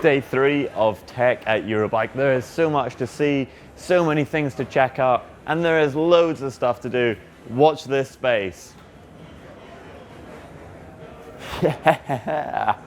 Day 3 of tech at Eurobike. There is so much to see, so many things to check out, and there is loads of stuff to do. Watch this space. Yeah.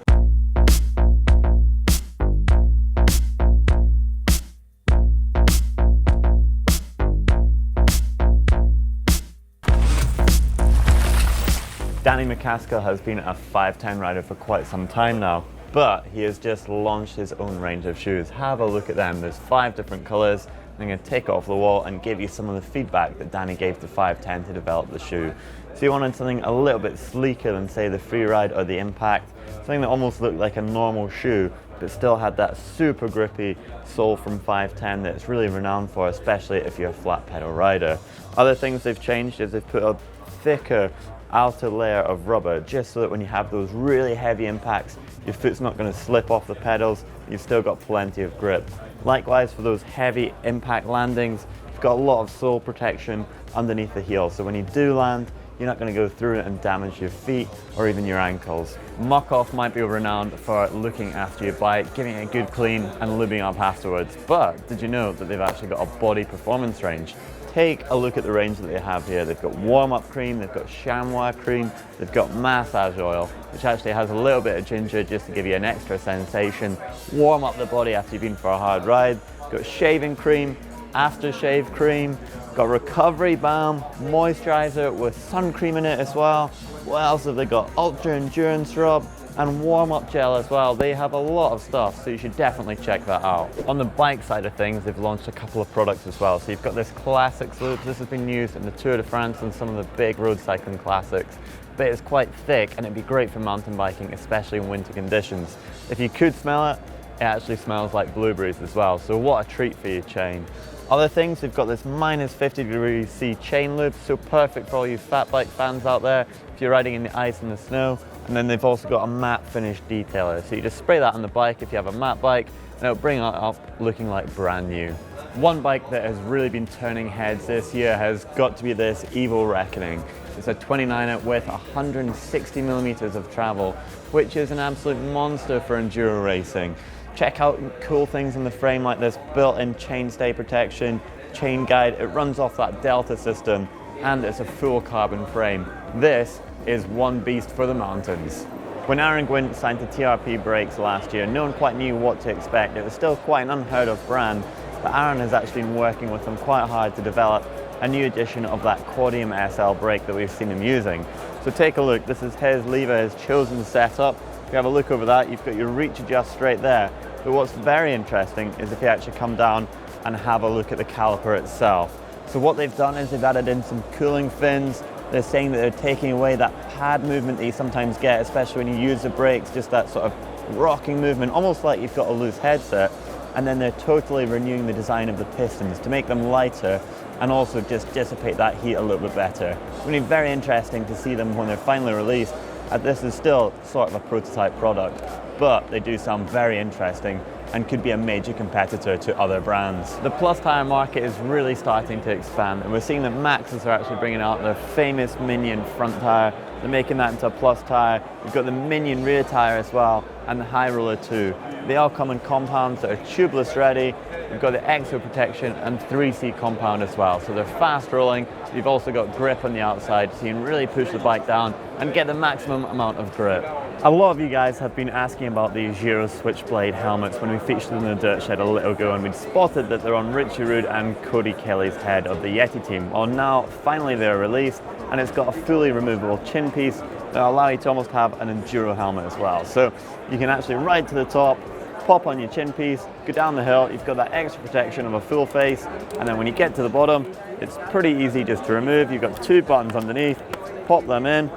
Danny MacAskill has been a 510 rider for quite some time now, but he has just launched his own range of shoes. Have a look at them. There's 5 different colors. I'm going to take it off the wall and give you some of the feedback that Danny gave to 510 to develop the shoe. So you wanted something a little bit sleeker than, say, the Freeride or the Impact, something that almost looked like a normal shoe, but still had that super grippy sole from 510 that it's really renowned for, especially if you're a flat pedal rider. Other things they've changed is they've put a thicker outer layer of rubber, just so that when you have those really heavy impacts, your foot's not going to slip off the pedals, you've still got plenty of grip. Likewise, for those heavy impact landings, you've got a lot of sole protection underneath the heel, so when you do land, you're not going to go through it and damage your feet or even your ankles. Muc-Off might be renowned for looking after your bike, giving it a good clean and lubing up afterwards, but did you know that they've actually got a body performance range? Take a look at the range that they have here. They've got warm-up cream, they've got chamois cream, they've got massage oil, which actually has a little bit of ginger just to give you an extra sensation. Warm up the body after you've been for a hard ride. Got shaving cream, aftershave cream, got recovery balm, moisturizer with sun cream in it as well. What else have they got? Ultra endurance rub and warm-up gel as well. They have a lot of stuff, so you should definitely check that out. On the bike side of things, they've launched a couple of products as well. So you've got this Classics loop. This has been used in the Tour de France and some of the big road cycling classics, but it's quite thick and it'd be great for mountain biking, especially in winter conditions. If you could smell it, it actually smells like blueberries as well, so what a treat for your chain. Other things, they've got this minus 50 degrees C chain loop, so perfect for all you fat bike fans out there if you're riding in the ice and the snow. And then they've also got a matte finish detailer, so you just spray that on the bike if you have a matte bike, and it'll bring it up looking like brand new. One bike that has really been turning heads this year has got to be this Evil Reckoning. It's a 29er with 160 millimeters of travel, which is an absolute monster for enduro racing. Check out cool things in the frame like this built-in chainstay protection, chain guide. It runs off that Delta system, and it's a full carbon frame. This is one beast for the mountains. When Einar signed to TRP brakes last year, no one quite knew what to expect. It was still quite an unheard of brand, but Aaron has actually been working with them quite hard to develop a new edition of that Quadium SL brake that we've seen him using. So take a look. This is his lever, his chosen setup. If you have a look over that, you've got your reach adjust straight there. But what's very interesting is if you actually come down and have a look at the caliper itself. So what they've done is they've added in some cooling fins. They're saying that they're taking away that pad movement that you sometimes get, especially when you use the brakes, just that sort of rocking movement, almost like you've got a loose headset. And then they're totally renewing the design of the pistons to make them lighter and also just dissipate that heat a little bit better. It's going to be very interesting to see them when they're finally released. This is still sort of a prototype product, but they do sound very interesting and could be a major competitor to other brands. The plus tire market is really starting to expand, and we're seeing that Maxxis are actually bringing out their famous Minion front tire. They're making that into a plus tire. We've got the Minion rear tire as well, and the High Roller 2. They all come in compounds that are tubeless ready. We've got the Exo Protection and 3C compound as well. So they're fast rolling. You've also got grip on the outside, so you can really push the bike down and get the maximum amount of grip. A lot of you guys have been asking about these Giro switchblade helmets when we featured them in the dirt shed a little ago, and we'd spotted that they're on Richie Rude and Cody Kelly's head of the Yeti team. Well, now finally they're released, and it's got a fully removable chin piece that'll allow you to almost have an enduro helmet as well. So you can actually ride to the top, pop on your chin piece, go down the hill. You've got that extra protection of a full face, and then when you get to the bottom, it's pretty easy just to remove. You've got 2 buttons underneath, pop them in,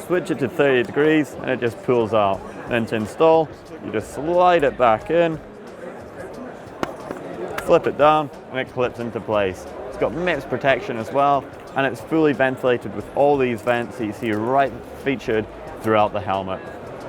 switch it to 30 degrees, and it just pulls out. Then to install, you just slide it back in, flip it down, and it clips into place. It's got MIPS protection as well, and it's fully ventilated with all these vents that you see right featured throughout the helmet.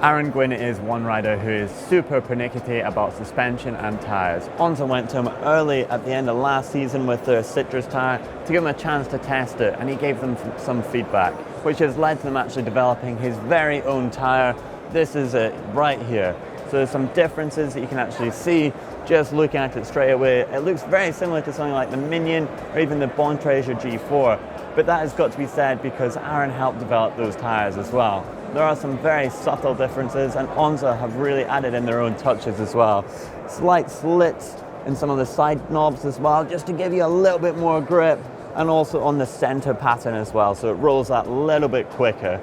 Aaron Gwyn is one rider who is super pernickety about suspension and tyres. Onza went to him early at the end of last season with their citrus tyre to give him a chance to test it, and he gave them some feedback, which has led to them actually developing his very own tyre. This is it right here. So there's some differences that you can actually see just looking at it straight away. It looks very similar to something like the Minion or even the Bontrager G4, but that has got to be said because Aaron helped develop those tires as well. There are some very subtle differences, and Onza have really added in their own touches as well. Slight slits in some of the side knobs as well, just to give you a little bit more grip, and also on the center pattern as well, so it rolls that a little bit quicker.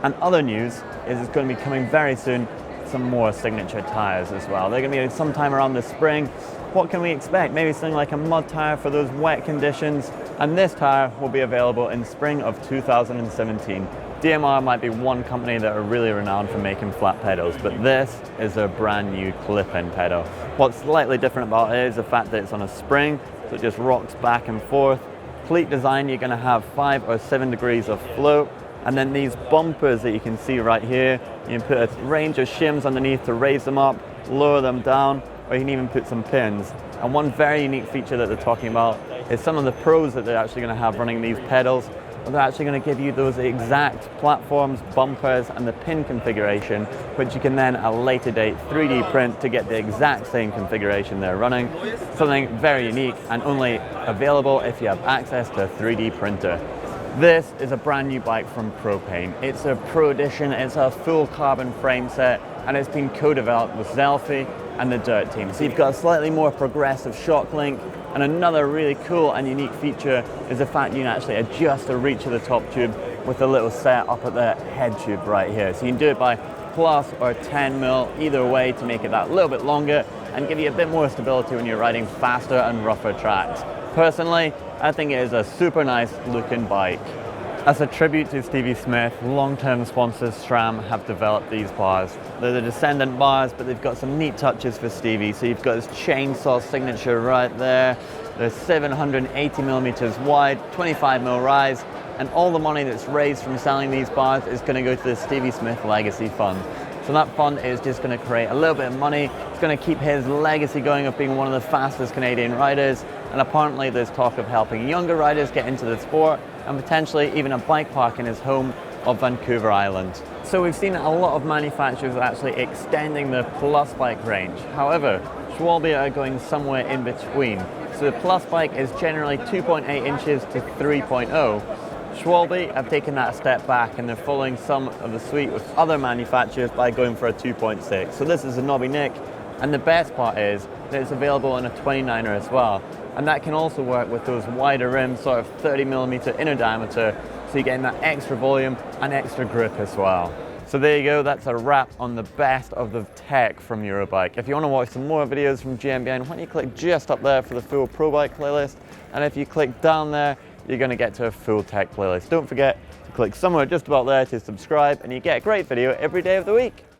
And other news is it's going to be coming very soon, some more signature tires as well. They're going to be sometime around the spring. What can we expect? Maybe something like a mud tire for those wet conditions, and this tire will be available in spring of 2017. DMR might be one company that are really renowned for making flat pedals, but this is a brand new clip-in pedal. What's slightly different about it is the fact that it's on a spring, so it just rocks back and forth. Cleat design, you're going to have 5 or 7 degrees of float, and then these bumpers that you can see right here, you can put a range of shims underneath to raise them up, lower them down, or you can even put some pins. And one very unique feature that they're talking about is some of the pros that they're actually going to have running these pedals. They're actually going to give you those exact platforms, bumpers, and the pin configuration, which you can then at a later date 3D print to get the exact same configuration they're running. Something very unique and only available if you have access to a 3D printer. This is a brand new bike from Propain. It's a Pro Edition, it's a full carbon frame set, and it's been co-developed with Zelfie and the Dirt team. So you've got a slightly more progressive shock link, and another really cool and unique feature is the fact you can actually adjust the reach of the top tube with a little set up at the head tube right here. So you can do it by plus or 10 mil either way to make it that little bit longer and give you a bit more stability when you're riding faster and rougher tracks. Personally, I think it is a super nice looking bike. As a tribute to Stevie Smith, long-term sponsors SRAM have developed these bars. They're the descendant bars, but they've got some neat touches for Stevie. So you've got this chainsaw signature right there. They're 780 millimeters wide, 25 mil rise, and all the money that's raised from selling these bars is going to go to the Stevie Smith Legacy Fund. So that fund is just going to create a little bit of money. It's going to keep his legacy going of being one of the fastest Canadian riders. And apparently there's talk of helping younger riders get into the sport and potentially even a bike park in his home of Vancouver Island. So we've seen a lot of manufacturers actually extending the Plus bike range. However, Schwalbe are going somewhere in between. So the Plus bike is generally 2.8 inches to 3.0. Schwalbe have taken that a step back and they're following some of the suite with other manufacturers by going for a 2.6. So this is a knobby nick, and the best part is that it's available in a 29er as well. And that can also work with those wider rims, sort of 30 millimeter inner diameter, so you're getting that extra volume and extra grip as well. So there you go, that's a wrap on the best of the tech from Eurobike. If you want to watch some more videos from GMBN, why don't you click just up there for the full Pro Bike playlist, and if you click down there, you're going to get to a full tech playlist. Don't forget to click somewhere just about there to subscribe, and you get a great video every day of the week.